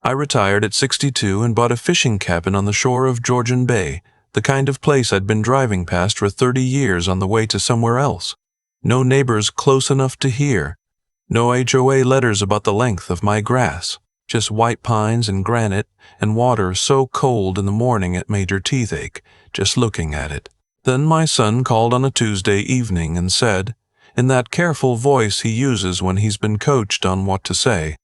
I retired at 62 and bought a fishing cabin on the shore of Georgian Bay, the kind of place I'd been driving past for 30 years on the way to somewhere else. No neighbors close enough to hear. No HOA letters about the length of my grass. Just white pines and granite and water so cold in the morning it made your teeth ache just looking at it. Then my son called on a Tuesday evening and said, in that careful voice he uses when he's been coached on what to say,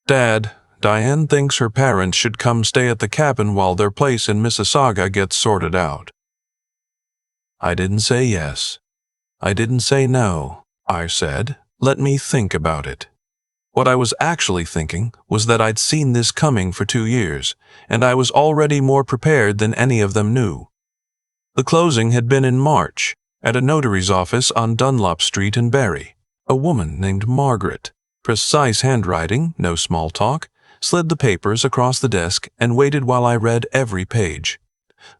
"Dad, Diane thinks her parents should come stay at the cabin while their place in Mississauga gets sorted out." I didn't say yes. I didn't say no. I said, "Let me think about it." What I was actually thinking was that I'd seen this coming for 2 years, and I was already more prepared than any of them knew. The closing had been in March, at a notary's office on Dunlop Street in Barrie. A woman named Margaret, precise handwriting, no small talk, slid the papers across the desk and waited while I read every page.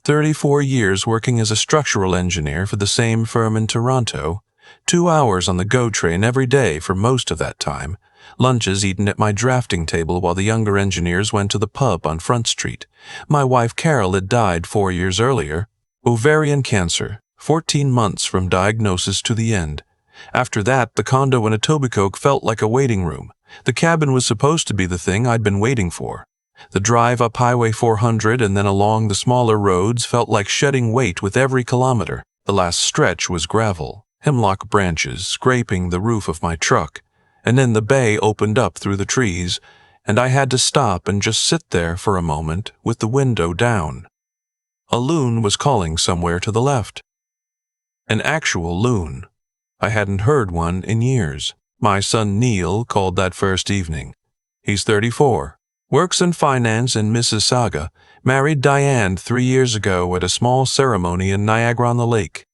34 years working as a structural engineer for the same firm in Toronto, 2 hours on the GO train every day for most of that time, lunches eaten at my drafting table while the younger engineers went to the pub on Front Street. My wife Carol had died 4 years earlier. Ovarian cancer, 14 months from diagnosis to the end. After that, the condo in Etobicoke felt like a waiting room. The cabin was supposed to be the thing I'd been waiting for. The drive up Highway 400 and then along the smaller roads felt like shedding weight with every kilometer. The last stretch was gravel, hemlock branches scraping the roof of my truck, and then the bay opened up through the trees, and I had to stop and just sit there for a moment with the window down. A loon was calling somewhere to the left. An actual loon. I hadn't heard one in years. My son Neil called that first evening. He's 34, works in finance in Mississauga, married Diane 3 years ago at a small ceremony in Niagara-on-the-Lake.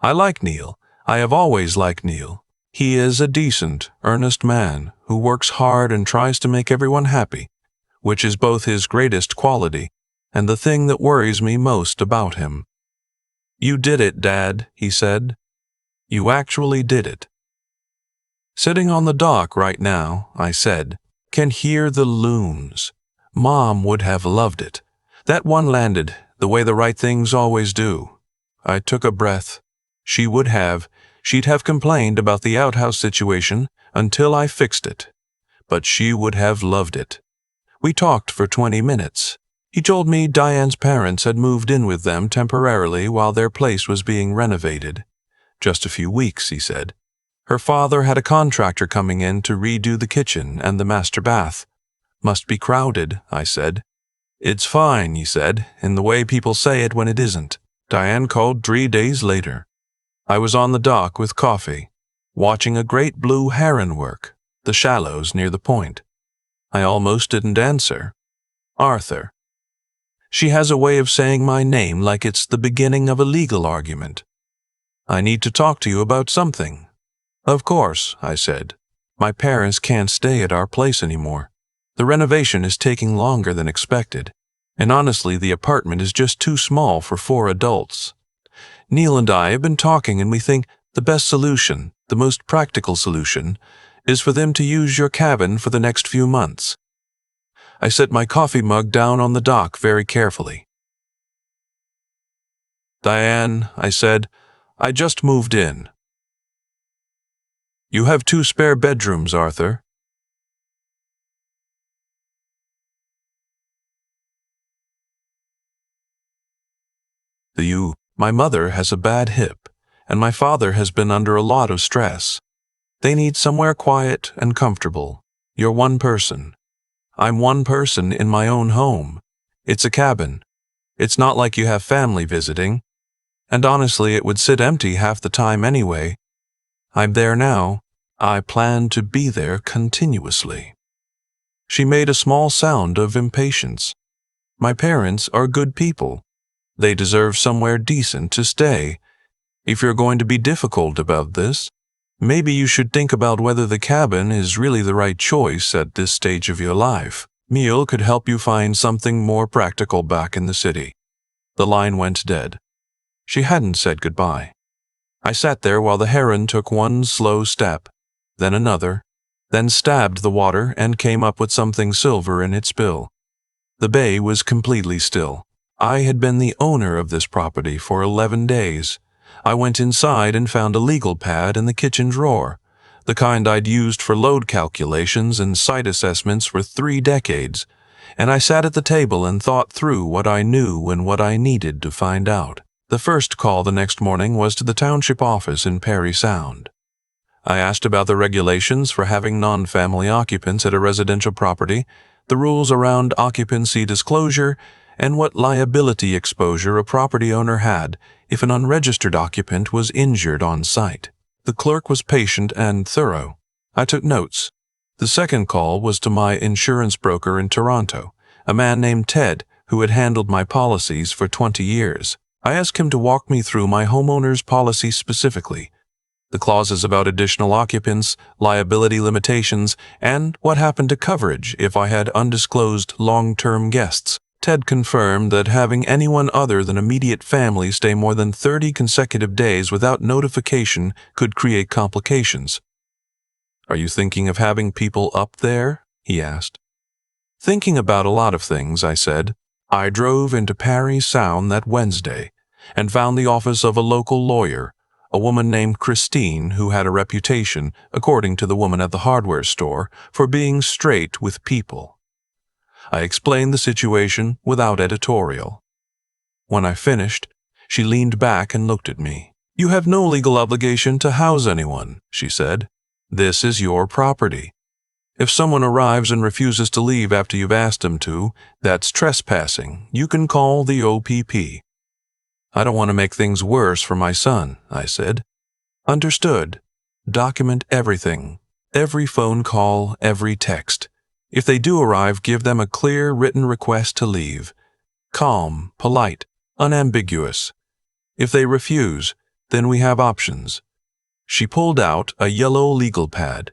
I like Neil. I have always liked Neil. He is a decent, earnest man who works hard and tries to make everyone happy, which is both his greatest quality and the thing that worries me most about him. "You did it, Dad," he said. "You actually did it." "Sitting on the dock right now," I said, "can hear the loons. Mom would have loved it. That one landed the way the right things always do." I took a breath. She would have. She'd have complained about the outhouse situation until I fixed it. But she would have loved it. We talked for 20 minutes. He told me Diane's parents had moved in with them temporarily while their place was being renovated. Just a few weeks, he said. Her father had a contractor coming in to redo the kitchen and the master bath. "Must be crowded," I said. "It's fine," he said, in the way people say it when it isn't. Diane called 3 days later. I was on the dock with coffee, watching a great blue heron work, the shallows near the point. I almost didn't answer. "Arthur." She has a way of saying my name like it's the beginning of a legal argument. "I need to talk to you about something." "Of course," I said. "My parents can't stay at our place anymore. The renovation is taking longer than expected, and honestly the apartment is just too small for 4 adults. Neil and I have been talking and we think the best solution, the most practical solution, is for them to use your cabin for the next few months." I set my coffee mug down on the dock very carefully. "Diane," I said, "I just moved in. You have 2 spare bedrooms, Arthur." My mother has a bad hip, and my father has been under a lot of stress. They need somewhere quiet and comfortable. You're one person. I'm one person in my own home. It's a cabin. It's not like you have family visiting. And honestly, it would sit empty half the time anyway. I'm there now. I plan to be there continuously." She made a small sound of impatience. "My parents are good people. They deserve somewhere decent to stay. If you're going to be difficult about this, maybe you should think about whether the cabin is really the right choice at this stage of your life. Neil could help you find something more practical back in the city." The line went dead. She hadn't said goodbye. I sat there while the heron took one slow step, then another, then stabbed the water and came up with something silver in its bill. The bay was completely still. I had been the owner of this property for 11 days. I went inside and found a legal pad in the kitchen drawer, the kind I'd used for load calculations and site assessments for 3 decades, and I sat at the table and thought through what I knew and what I needed to find out. The first call the next morning was to the township office in Parry Sound. I asked about the regulations for having non-family occupants at a residential property, the rules around occupancy disclosure, and what liability exposure a property owner had if an unregistered occupant was injured on site. The clerk was patient and thorough. I took notes. The second call was to my insurance broker in Toronto, a man named Ted who had handled my policies for 20 years. I asked him to walk me through my homeowner's policy specifically, the clauses about additional occupants, liability limitations, and what happened to coverage if I had undisclosed long-term guests. Ted confirmed that having anyone other than immediate family stay more than 30 consecutive days without notification could create complications. "Are you thinking of having people up there?" he asked. "Thinking about a lot of things," I said. I drove into Parry Sound that Wednesday and found the office of a local lawyer, a woman named Christine who had a reputation, according to the woman at the hardware store, for being straight with people. I explained the situation without editorial. When I finished, she leaned back and looked at me. "You have no legal obligation to house anyone," she said. "This is your property. If someone arrives and refuses to leave after you've asked them to, that's trespassing. You can call the OPP." "I don't want to make things worse for my son," I said. "Understood. Document everything. Every phone call, every text. If they do arrive, give them a clear written request to leave. Calm, polite, unambiguous. If they refuse, then we have options." She pulled out a yellow legal pad.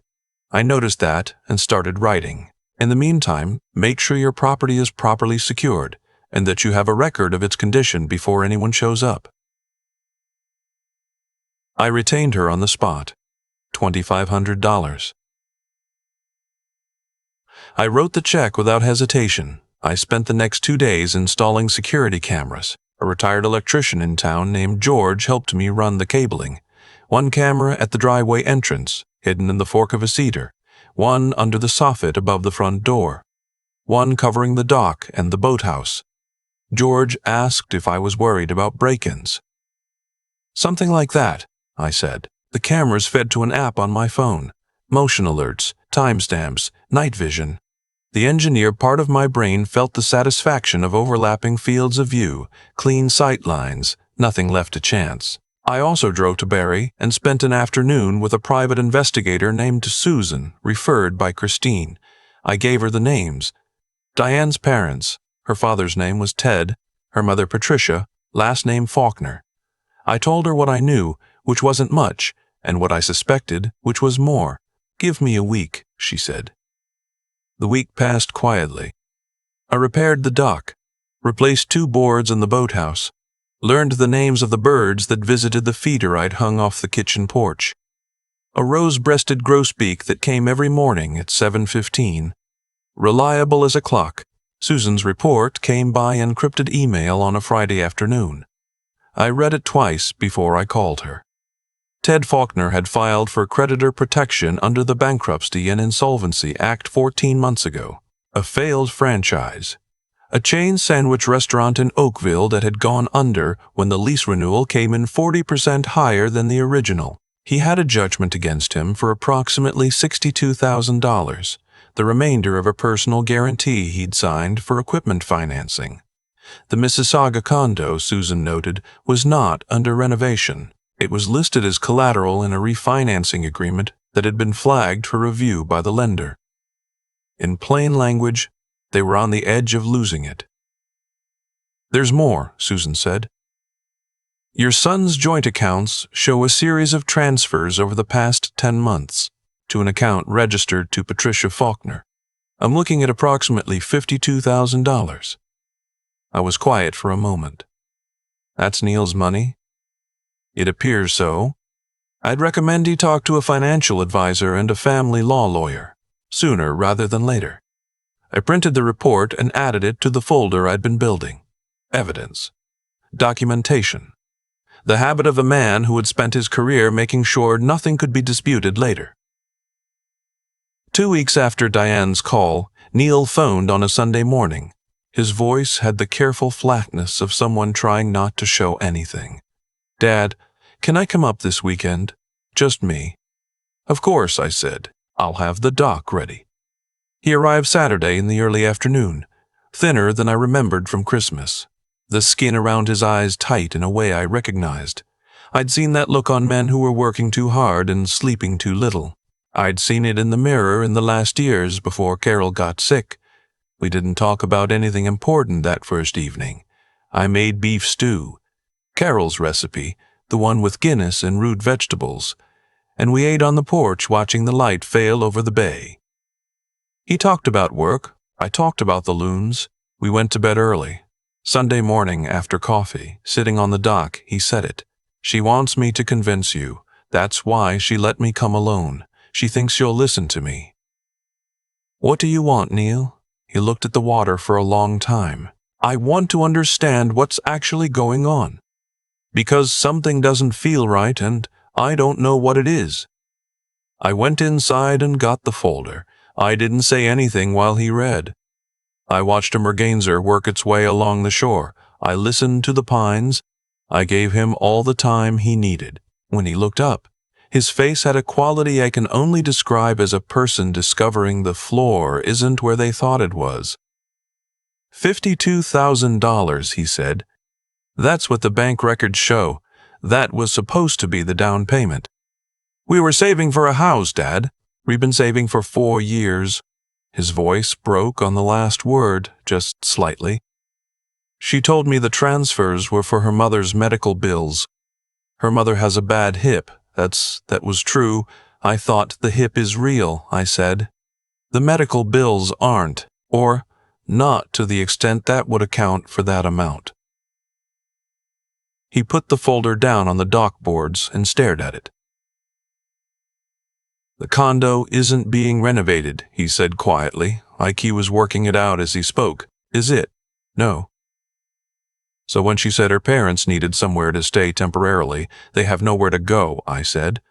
I noticed that and started writing. "In the meantime, make sure your property is properly secured and that you have a record of its condition before anyone shows up." I retained her on the spot. $2,500. I wrote the check without hesitation. I spent the next 2 days installing security cameras. A retired electrician in town named George helped me run the cabling. One camera at the driveway entrance, hidden in the fork of a cedar. One under the soffit above the front door. One covering the dock and the boathouse. George asked if I was worried about break-ins. "Something like that," I said. "The cameras fed to an app on my phone. Motion alerts, timestamps, night vision." The engineer part of my brain felt the satisfaction of overlapping fields of view, clean sight lines, nothing left to chance. I also drove to Barrie and spent an afternoon with a private investigator named Susan, referred by Christine. I gave her the names. Diane's parents. Her father's name was Ted, her mother Patricia, last name Faulkner. I told her what I knew, which wasn't much, and what I suspected, which was more. "Give me a week," she said. The week passed quietly. I repaired the dock, replaced 2 boards in the boathouse, learned the names of the birds that visited the feeder I'd hung off the kitchen porch. A rose-breasted grosbeak that came every morning at 7:15. Reliable as a clock, Susan's report came by encrypted email on a Friday afternoon. I read it twice before I called her. Ted Faulkner had filed for creditor protection under the Bankruptcy and Insolvency Act 14 months ago. A failed franchise. A chain sandwich restaurant in Oakville that had gone under when the lease renewal came in 40% higher than the original. He had a judgment against him for approximately $62,000, the remainder of a personal guarantee he'd signed for equipment financing. The Mississauga condo, Susan noted, was not under renovation. It was listed as collateral in a refinancing agreement that had been flagged for review by the lender. In plain language, they were on the edge of losing it. "There's more," Susan said. "Your son's joint accounts show a series of transfers over the past 10 months to an account registered to Patricia Faulkner. I'm looking at approximately $52,000. I was quiet for a moment. "That's Neil's money?" "It appears so. I'd recommend he talk to a financial advisor and a family law lawyer." sooner rather than later. I printed the report and added it to the folder I'd been building. Evidence. Documentation. The habit of a man who had spent his career making sure nothing could be disputed later. 2 weeks after Diane's call, Neil phoned on a Sunday morning. His voice had the careful flatness of someone trying not to show anything. "Dad, can I come up this weekend? Just me." "Of course," I said. "I'll have the dock ready." He arrived Saturday in the early afternoon, thinner than I remembered from Christmas, the skin around his eyes tight in a way I recognized. I'd seen that look on men who were working too hard and sleeping too little. I'd seen it in the mirror in the last years before Carol got sick. We didn't talk about anything important that first evening. I made beef stew, Carol's recipe, the one with Guinness and root vegetables, and we ate on the porch watching the light fail over the bay. He talked about work. I talked about the loons. We went to bed early. Sunday morning, after coffee, sitting on the dock, he said it. "She wants me to convince you. That's why she let me come alone. She thinks you'll listen to me." "What do you want, Neil?" He looked at the water for a long time. "I want to understand what's actually going on. Because something doesn't feel right and I don't know what it is." I went inside and got the folder. I didn't say anything while he read. I watched a merganser work its way along the shore. I listened to the pines. I gave him all the time he needed. When he looked up, his face had a quality I can only describe as a person discovering the floor isn't where they thought it was. $52,000, he said. "That's what the bank records show. That was supposed to be the down payment." "We were saving for a house, Dad. We've been saving for 4 years. His voice broke on the last word, just slightly. "She told me the transfers were for her mother's medical bills. Her mother has a bad hip. That was true. I thought the hip is real," I said. "The medical bills aren't, or not to the extent that would account for that amount." He put the folder down on the dock boards and stared at it. "The condo isn't being renovated," he said quietly, like he was working it out as he spoke. "Is it?" "No." "So when she said her parents needed somewhere to stay temporarily, they have nowhere to go," I said.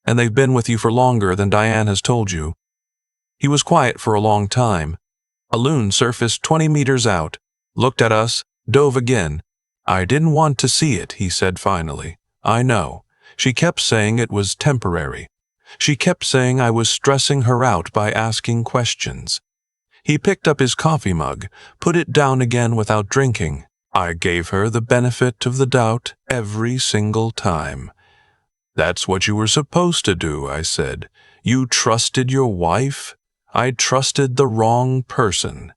"And they've been with you for longer than Diane has told you." He was quiet for a long time. A loon surfaced 20 meters out, looked at us, dove again. "I didn't want to see it," he said finally. "I know. She kept saying it was temporary. She kept saying I was stressing her out by asking questions." He picked up his coffee mug, put it down again without drinking. "I gave her the benefit of the doubt every single time." "That's what you were supposed to do," I said. "You trusted your wife? I trusted the wrong person."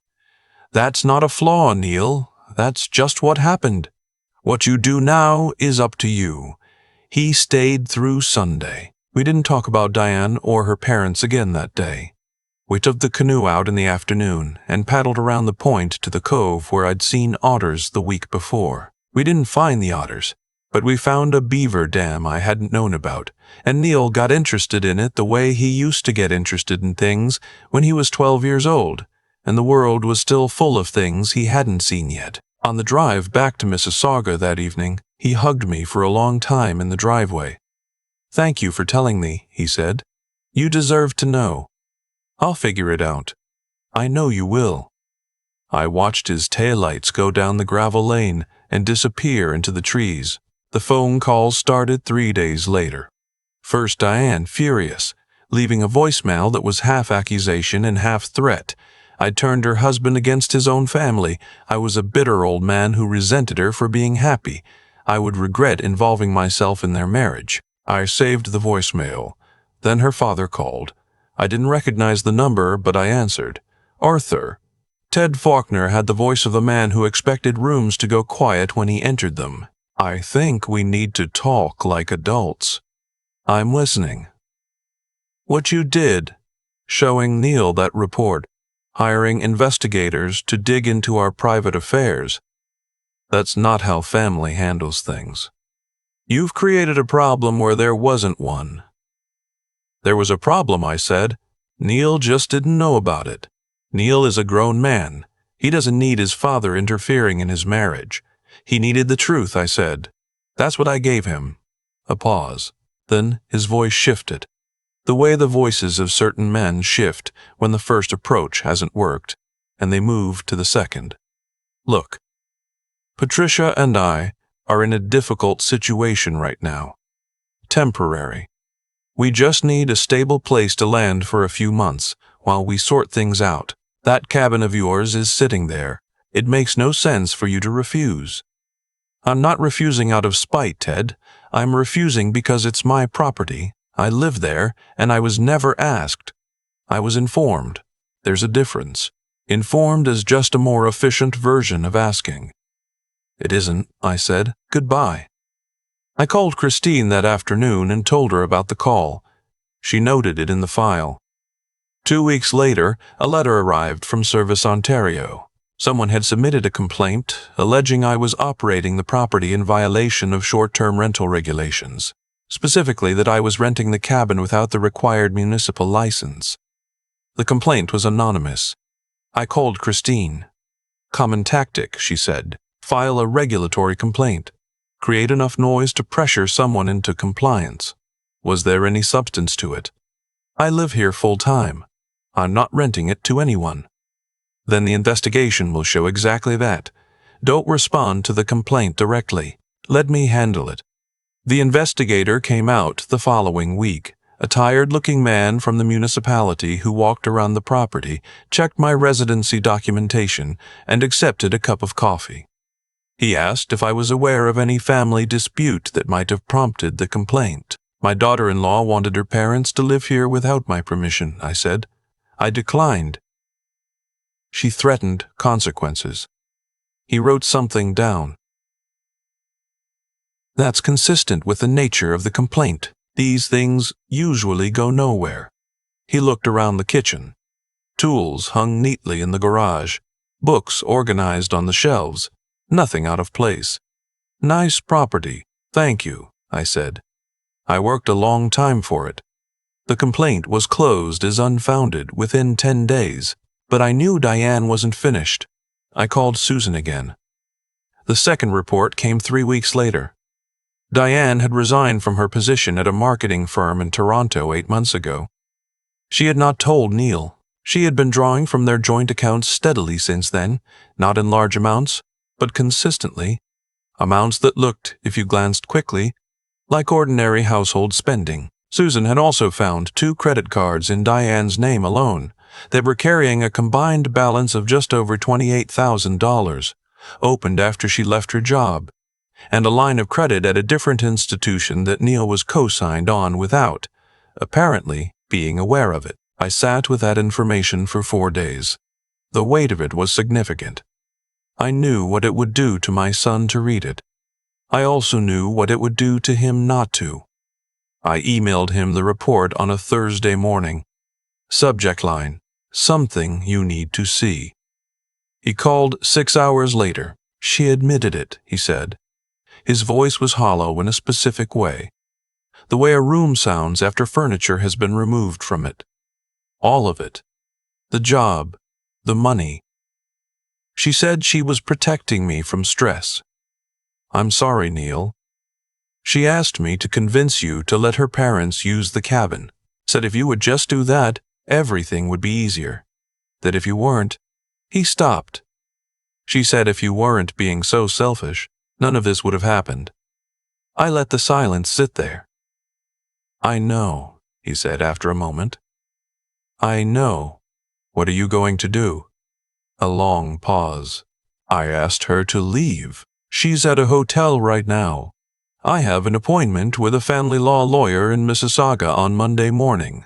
"That's not a flaw, Neil. That's just what happened. What you do now is up to you." He stayed through Sunday. We didn't talk about Diane or her parents again that day. We took the canoe out in the afternoon and paddled around the point to the cove where I'd seen otters the week before. We didn't find the otters, but we found a beaver dam I hadn't known about, and Neil got interested in it the way he used to get interested in things when he was 12 years old, and the world was still full of things he hadn't seen yet. On the drive back to Mississauga that evening, he hugged me for a long time in the driveway. "Thank you for telling me," he said. "You deserve to know. I'll figure it out. I know you will." I watched his taillights go down the gravel lane and disappear into the trees. The phone call started 3 days later. First Diane, furious, leaving a voicemail that was half accusation and half threat. I'd turned her husband against his own family. I was a bitter old man who resented her for being happy. I would regret involving myself in their marriage. I saved the voicemail. Then her father called. I didn't recognize the number, but I answered. "Arthur." Ted Faulkner had the voice of a man who expected rooms to go quiet when he entered them. "I think we need to talk like adults." "I'm listening." "What you did, showing Neil that report, hiring investigators to dig into our private affairs. That's not how family handles things. You've created a problem where there wasn't one." "There was a problem," I said. Neil just didn't know about it. Neil is a grown man. He doesn't need his father interfering in his marriage. He needed the truth, I said. That's what I gave him. A pause. Then his voice shifted. The way the voices of certain men shift when the first approach hasn't worked, and they move to the second. Look, Patricia and I are in a difficult situation right now. Temporary. We just need a stable place to land for a few months while we sort things out. That cabin of yours is sitting there. It makes no sense for you to refuse. I'm not refusing out of spite, Ted. I'm refusing because it's my property. I live there, and I was never asked. I was informed. There's a difference. Informed is just a more efficient version of asking. It isn't, I said. Goodbye. I called Christine that afternoon and told her about the call. She noted it in the file. 2 weeks later, a letter arrived from Service Ontario. Someone had submitted a complaint alleging I was operating the property in violation of short-term rental regulations, specifically that I was renting the cabin without the required municipal license. The complaint was anonymous. I called Christine. Common tactic, she said. File a regulatory complaint. Create enough noise to pressure someone into compliance. Was there any substance to it? I live here full-time. I'm not renting it to anyone. Then the investigation will show exactly that. Don't respond to the complaint directly. Let me handle it. The investigator came out the following week, a tired-looking man from the municipality who walked around the property, checked my residency documentation, and accepted a cup of coffee. He asked if I was aware of any family dispute that might have prompted the complaint. My daughter-in-law wanted her parents to live here without my permission, I said. I declined. She threatened consequences. He wrote something down. That's consistent with the nature of the complaint. These things usually go nowhere. He looked around the kitchen. Tools hung neatly in the garage. Books organized on the shelves. Nothing out of place. Nice property. Thank you, I said. I worked a long time for it. The complaint was closed as unfounded within 10 days, but I knew Diane wasn't finished. I called Susan again. The second report came 3 weeks later. Diane had resigned from her position at a marketing firm in Toronto 8 months ago. She had not told Neil. She had been drawing from their joint accounts steadily since then, not in large amounts, but consistently. Amounts that looked, if you glanced quickly, like ordinary household spending. Susan had also found 2 credit cards in Diane's name alone that were carrying a combined balance of just over $28,000, opened after she left her job, and a line of credit at a different institution that Neil was co-signed on without, apparently being aware of it. I sat with that information for 4 days. The weight of it was significant. I knew what it would do to my son to read it. I also knew what it would do to him not to. I emailed him the report on a Thursday morning. Subject line, something you need to see. He called 6 hours later. She admitted it, he said. His voice was hollow in a specific way. The way a room sounds after furniture has been removed from it. All of it. The job, the money. She said she was protecting me from stress. I'm sorry, Neil. She asked me to convince you to let her parents use the cabin. Said if you would just do that, everything would be easier. That if you weren't, he stopped. She said if you weren't being so selfish, none of this would have happened. I let the silence sit there. I know, he said after a moment. I know. What are you going to do? A long pause. I asked her to leave. She's at a hotel right now. I have an appointment with a family law lawyer in Mississauga on Monday morning.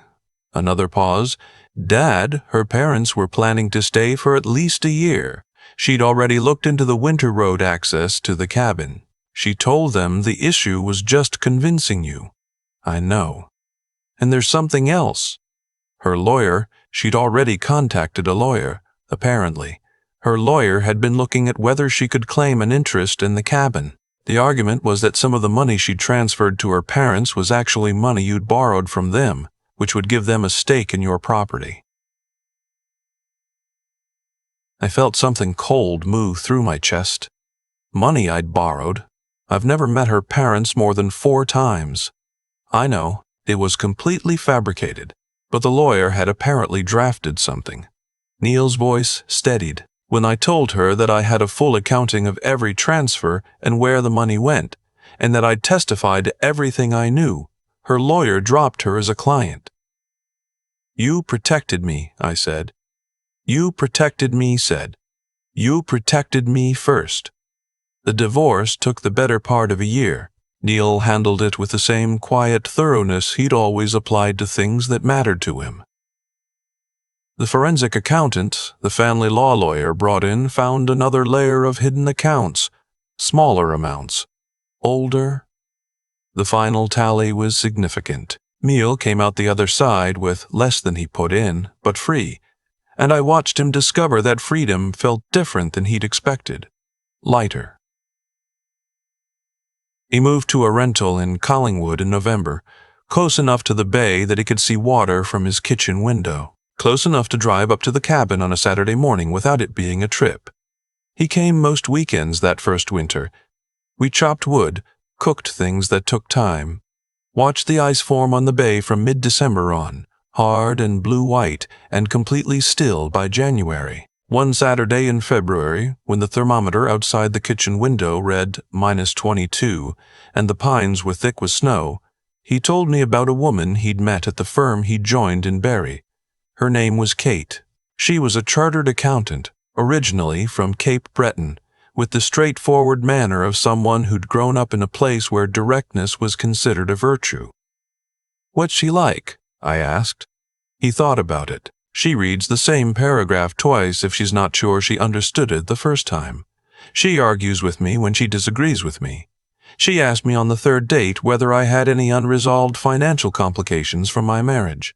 Another pause. Dad, her parents were planning to stay for at least a year. She'd already looked into the winter road access to the cabin. She told them the issue was just convincing you. I know. And there's something else. Her lawyer, she'd already contacted a lawyer, apparently. Her lawyer had been looking at whether she could claim an interest in the cabin. The argument was that some of the money she'd transferred to her parents was actually money you'd borrowed from them, which would give them a stake in your property. I felt something cold move through my chest. Money I'd borrowed. I've never met her parents more than 4 times. I know, it was completely fabricated, but the lawyer had apparently drafted something. Neil's voice steadied when I told her that I had a full accounting of every transfer and where the money went, and that I'd testified to everything I knew. Her lawyer dropped her as a client. "You protected me," I said. "You protected me," said. "You protected me first." The divorce took the better part of a year. Neil handled it with the same quiet thoroughness he'd always applied to things that mattered to him. The forensic accountant, the family law lawyer brought in, found another layer of hidden accounts, smaller amounts, older. The final tally was significant. Neil came out the other side with less than he put in, but free, and I watched him discover that freedom felt different than he'd expected, lighter. He moved to a rental in Collingwood in November, close enough to the bay that he could see water from his kitchen window, close enough to drive up to the cabin on a Saturday morning without it being a trip. He came most weekends that first winter. We chopped wood, cooked things that took time, watched the ice form on the bay from mid-December on, hard and blue-white and completely still by January. One Saturday in February, when the thermometer outside the kitchen window read -22 and the pines were thick with snow, he told me about a woman he'd met at the firm he'd joined in Barrie. Her name was Kate. She was a chartered accountant, originally from Cape Breton, with the straightforward manner of someone who'd grown up in a place where directness was considered a virtue. "What's she like?" I asked. He thought about it. "She reads the same paragraph twice if she's not sure she understood it the first time. She argues with me when she disagrees with me. She asked me on the 3rd date whether I had any unresolved financial complications from my marriage."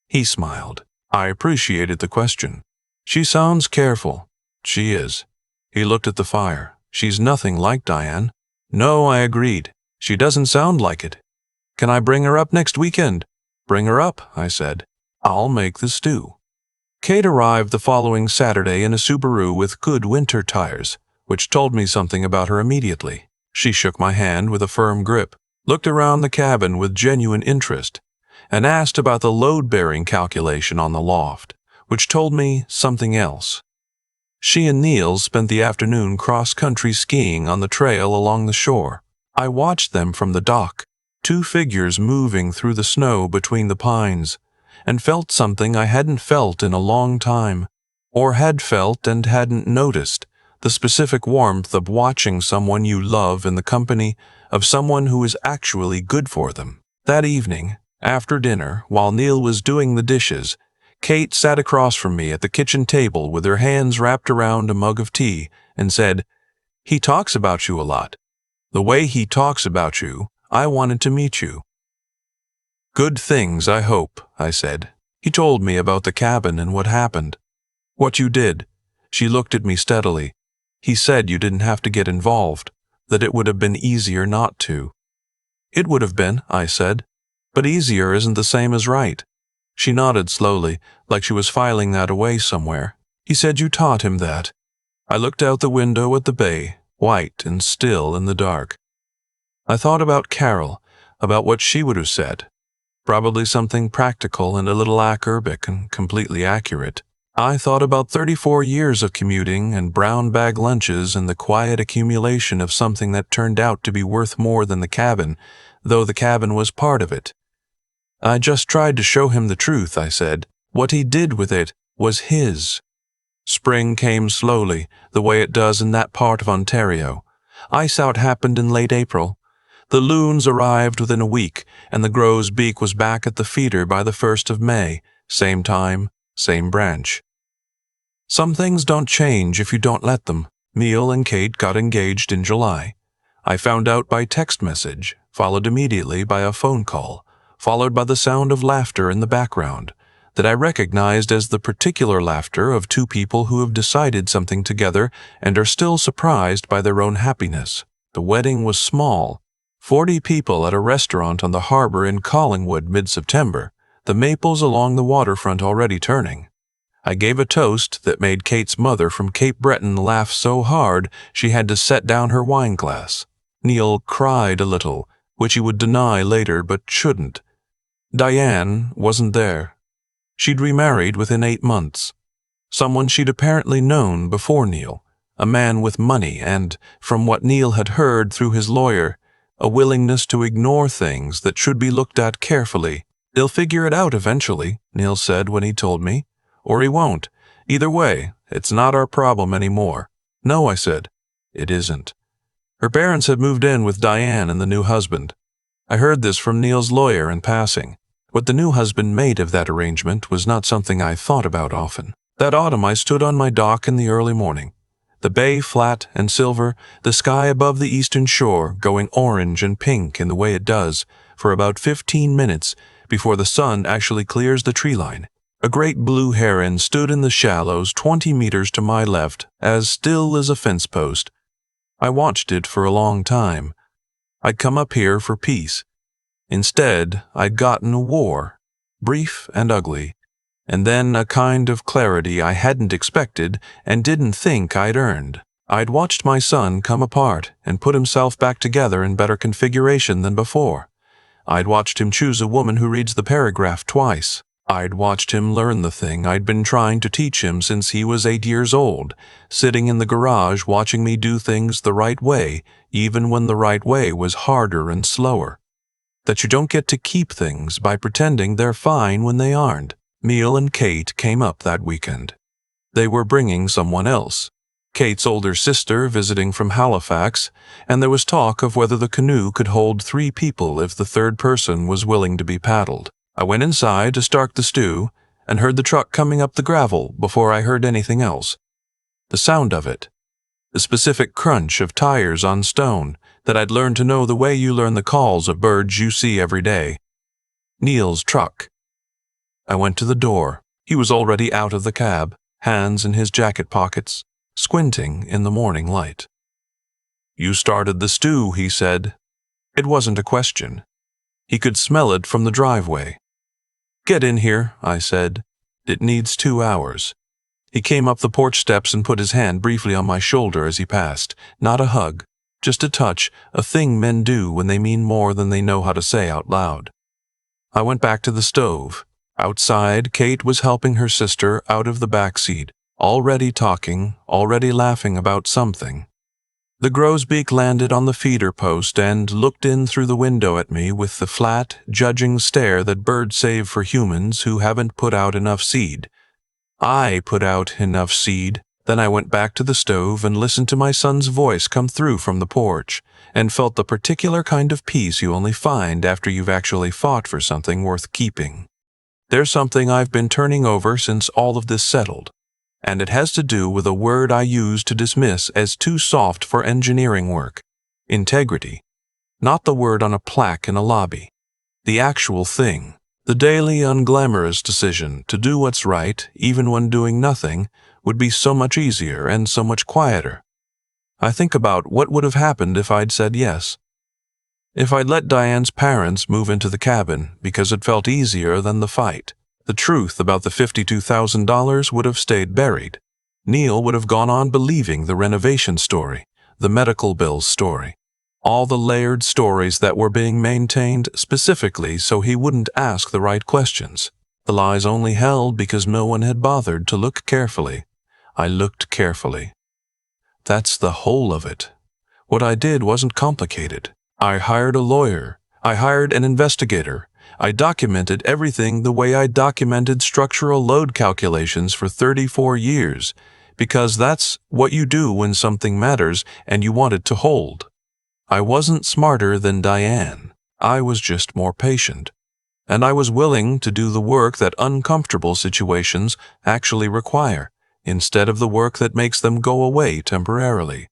He smiled. I appreciated the question. "She sounds careful." "She is." He looked at the fire. "She's nothing like Diane." "No," I agreed. "She doesn't sound like it. Can I bring her up next weekend?" "Bring her up," I said. "I'll make the stew." Kate arrived the following Saturday in a Subaru with good winter tires, which told me something about her immediately. She shook my hand with a firm grip, looked around the cabin with genuine interest, and asked about the load-bearing calculation on the loft, which told me something else. She and Neil spent the afternoon cross-country skiing on the trail along the shore. I watched them from the dock, 2 figures moving through the snow between the pines, and felt something I hadn't felt in a long time, or had felt and hadn't noticed, the specific warmth of watching someone you love in the company of someone who is actually good for them. That evening, after dinner, while Neil was doing the dishes, Kate sat across from me at the kitchen table with her hands wrapped around a mug of tea and said, "He talks about you a lot. The way he talks about you, I wanted to meet you." "Good things, I hope," I said. "He told me about the cabin and what happened." "What you did." She looked at me steadily. "He said you didn't have to get involved, that it would have been easier not to." "It would have been," I said, "but easier isn't the same as right." She nodded slowly, like she was filing that away somewhere. "He said you taught him that." I looked out the window at the bay, white and still in the dark. I thought about Carol, about what she would have said. Probably something practical and a little acerbic and completely accurate. I thought about 34 years of commuting and brown bag lunches and the quiet accumulation of something that turned out to be worth more than the cabin, though the cabin was part of it. "I just tried to show him the truth," I said. "What he did with it was his." Spring came slowly, the way it does in that part of Ontario. Ice out happened in late April. The loons arrived within a week, and the Grove's beak was back at the feeder by the 1st of May, same time, same branch. Some things don't change if you don't let them. Neil and Kate got engaged in July. I found out by text message, followed immediately by a phone call, followed by the sound of laughter in the background, that I recognized as the particular laughter of 2 people who have decided something together and are still surprised by their own happiness. The wedding was small, 40 people at a restaurant on the harbor in Collingwood mid-September. the maples along the waterfront already turning. I gave a toast that made Kate's mother from Cape Breton laugh so hard she had to set down her wine glass. Neil cried a little, which he would deny later but shouldn't. Diane wasn't there. She'd remarried within 8 months. Someone she'd apparently known before Neil, a man with money and, from what Neil had heard through his lawyer, a willingness to ignore things that should be looked at carefully. "He'll figure it out eventually," Neil said when he told me. "Or he won't. Either way, it's not our problem anymore." "No," I said. "It isn't." Her parents had moved in with Diane and the new husband. I heard this from Neil's lawyer in passing. What the new husband made of that arrangement was not something I thought about often. That autumn I stood on my dock in the early morning. The bay flat and silver, the sky above the eastern shore going orange and pink in the way it does for about 15 minutes before the sun actually clears the tree line. A great blue heron stood in the shallows 20 meters to my left, as still as a fence post. I watched it for a long time. I'd come up here for peace. Instead, I'd gotten a war, brief and ugly, and then a kind of clarity I hadn't expected and didn't think I'd earned. I'd watched my son come apart and put himself back together in better configuration than before. I'd watched him choose a woman who reads the paragraph twice. I'd watched him learn the thing I'd been trying to teach him since he was 8 years old, sitting in the garage watching me do things the right way, even when the right way was harder and slower. That you don't get to keep things by pretending they're fine when they aren't. Neil and Kate came up that weekend. They were bringing someone else, Kate's older sister visiting from Halifax, and there was talk of whether the canoe could hold 3 people if the third person was willing to be paddled. I went inside to start the stew and heard the truck coming up the gravel before I heard anything else. The sound of it, the specific crunch of tires on stone that I'd learned to know the way you learn the calls of birds you see every day. Neil's truck. I went to the door. He was already out of the cab, hands in his jacket pockets, squinting in the morning light. "You started the stew," he said. It wasn't a question. He could smell it from the driveway. "Get in here," I said. "It needs 2 hours." He came up the porch steps and put his hand briefly on my shoulder as he passed. Not a hug, just a touch, a thing men do when they mean more than they know how to say out loud. I went back to the stove. Outside, Kate was helping her sister out of the back seat, already talking, already laughing about something. The grosbeak landed on the feeder post and looked in through the window at me with the flat, judging stare that birds save for humans who haven't put out enough seed. I put out enough seed. Then I went back to the stove and listened to my son's voice come through from the porch, and felt the particular kind of peace you only find after you've actually fought for something worth keeping. There's something I've been turning over since all of this settled, and it has to do with a word I used to dismiss as too soft for engineering work: integrity. Not the word on a plaque in a lobby. The actual thing. The daily unglamorous decision to do what's right, even when doing nothing, would be so much easier and so much quieter. I think about what would have happened if I'd said yes. If I'd let Diane's parents move into the cabin because it felt easier than the fight. The truth about the $52,000 would have stayed buried. Neil would have gone on believing the renovation story, the medical bills story, all the layered stories that were being maintained specifically so he wouldn't ask the right questions. The lies only held because no one had bothered to look carefully. I looked carefully. That's the whole of it. What I did wasn't complicated. I hired a lawyer. I hired an investigator. I documented everything the way I documented structural load calculations for 34 years, because that's what you do when something matters and you want it to hold. I wasn't smarter than Diane. I was just more patient. And I was willing to do the work that uncomfortable situations actually require, instead of the work that makes them go away temporarily.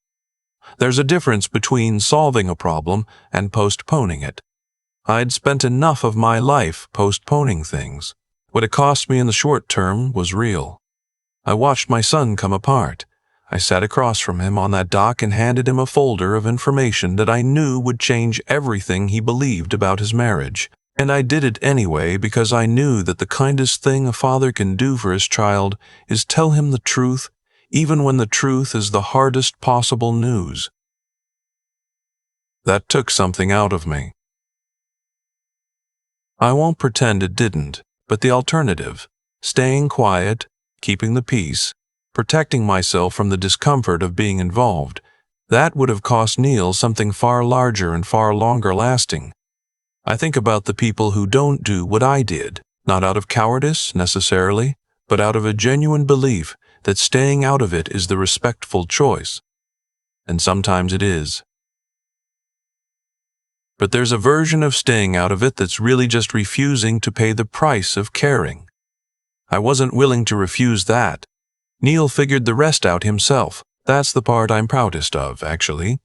There's a difference between solving a problem and postponing it. I'd spent enough of my life postponing things. What it cost me in the short term was real. I watched my son come apart. I sat across from him on that dock and handed him a folder of information that I knew would change everything he believed about his marriage. And I did it anyway because I knew that the kindest thing a father can do for his child is tell him the truth, even when the truth is the hardest possible news. That took something out of me. I won't pretend it didn't, but the alternative, staying quiet, keeping the peace, protecting myself from the discomfort of being involved, that would have cost Neil something far larger and far longer lasting. I think about the people who don't do what I did, not out of cowardice necessarily, but out of a genuine belief that staying out of it is the respectful choice. And sometimes it is. But there's a version of staying out of it that's really just refusing to pay the price of caring. I wasn't willing to refuse that. Neil figured the rest out himself. That's the part I'm proudest of, actually.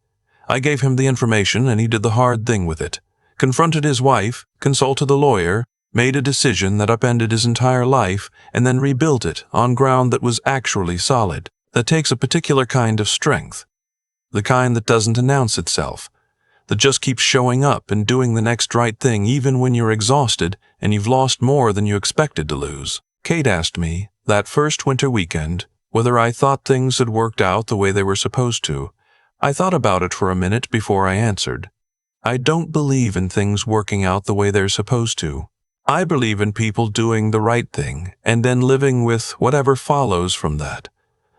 I gave him the information and he did the hard thing with it. Confronted his wife, consulted the lawyer, made a decision that upended his entire life, and then rebuilt it on ground that was actually solid. That takes a particular kind of strength. The kind that doesn't announce itself. That just keeps showing up and doing the next right thing even when you're exhausted and you've lost more than you expected to lose. Kate asked me, that first winter weekend, whether I thought things had worked out the way they were supposed to. I thought about it for a minute before I answered. I don't believe in things working out the way they're supposed to. I believe in people doing the right thing and then living with whatever follows from that.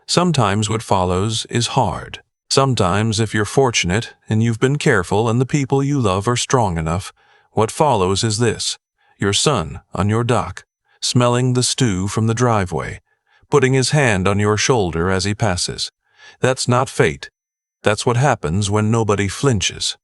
Sometimes what follows is hard. Sometimes, if you're fortunate and you've been careful and the people you love are strong enough, what follows is this: your son on your dock, smelling the stew from the driveway, putting his hand on your shoulder as he passes. That's not fate. That's what happens when nobody flinches.